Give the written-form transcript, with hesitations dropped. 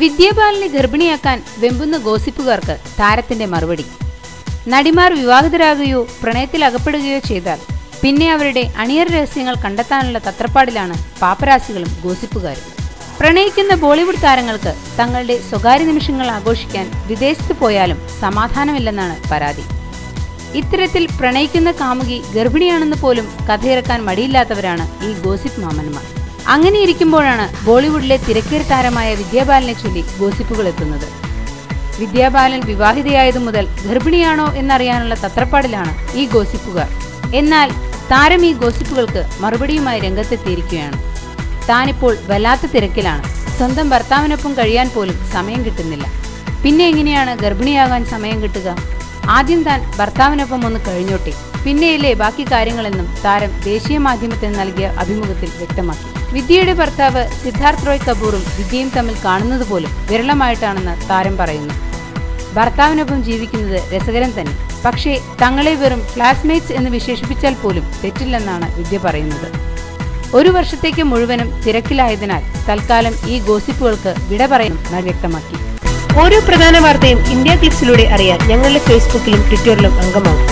വിദ്യാബാലനെ ഗർഭിണിയാക്കാൻ വെമ്പുന്ന ഗോസിപ്പുകാർക്ക് താരത്തിന്റെ മറുപടി. നടിമാർ വിവാഹിതരാകുകയോ പ്രണയത്തിൽ അകപ്പെടുകയോ ചെയ്താൽ പിന്നെ അവരുടെ അണിയർ രഹസ്യങ്ങൾ കണ്ടെത്താനുള്ള തത്രപ്പാടിലാണ് പാപ്പരാസികളും ഗോസിപ്പുകാരും. പ്രണയിക്കുന്ന ബോളിവുഡ് താരങ്ങൾക്ക് തങ്ങളുടെ സ്വകാര്യ നിമിഷങ്ങൾ ആഘോഷിക്കാൻ വിദേശത്ത് പോയാലും സമാധാനമില്ലെന്നാണ് പരാതി. ഇത്തരത്തിൽ പ്രണയിക്കുന്ന കാമുകി ഗർഭിണിയാണെന്ന് പോലും കഥയിറക്കാൻ മടിയില്ലാത്തവരാണ് ഈ ഗോസിപ്പ് മാമന്മാർ. അങ്ങനെയിരിക്കുമ്പോഴാണ് ബോളിവുഡിലെ തിരക്കേറിയ താരമായ വിദ്യാബാലനെ ചൊല്ലി ഗോസിപ്പുകൾ എത്തുന്നത്. വിദ്യാബാലൻ വിവാഹിതയായതു മുതൽ ഗർഭിണിയാണോ എന്നറിയാനുള്ള തത്രപ്പാടിലാണ് ഈ ഗോസിപ്പുകാർ. എന്നാൽ താരം ഈ ഗോസിപ്പുകൾക്ക് മറുപടിയുമായി രംഗത്തെത്തിയിരിക്കുകയാണ്. താനിപ്പോൾ വല്ലാത്ത തിരക്കിലാണ്, സ്വന്തം ഭർത്താവിനൊപ്പം കഴിയാൻ പോലും സമയം കിട്ടുന്നില്ല, പിന്നെ എങ്ങനെയാണ് ഗർഭിണിയാകാൻ സമയം കിട്ടുക? ആദ്യം താൻ ഭർത്താവിനൊപ്പം ഒന്ന് കഴിഞ്ഞോട്ടെ, പിന്നെയല്ലേ ബാക്കി കാര്യങ്ങളെന്നും താരം ദേശീയ മാധ്യമത്തിന് നൽകിയ അഭിമുഖത്തിൽ വ്യക്തമാക്കി. വിദ്യയുടെ ഭർത്താവ് സിദ്ധാർത്ഥ് റോയ് കപൂറും വിദ്യയും തമ്മിൽ കാണുന്നത് പോലും വിരളമായിട്ടാണെന്ന് താരം പറയുന്നു. ഭർത്താവിനൊപ്പം ജീവിക്കുന്നത് രസകരം തന്നെ, പക്ഷേ തങ്ങളെ വെറും ക്ലാസ്മേറ്റ്സ് എന്ന് വിശേഷിപ്പിച്ചാൽ പോലും തെറ്റില്ലെന്നാണ് വിദ്യ പറയുന്നത്. ഒരു വർഷത്തേക്ക് മുഴുവനും തിരക്കിലായതിനാൽ തൽക്കാലം ഈ ഗോസിപ്പുകൾക്ക് വിട പറയുമെന്ന് വ്യക്തമാക്കി. ഓരോ പ്രധാന വാർത്തയും ഇന്ത്യ ക്ലിക്സിലൂടെ അറിയാൻ ഞങ്ങളുടെ ഫേസ്ബുക്കിലും ട്വിറ്ററിലും അംഗമാകും.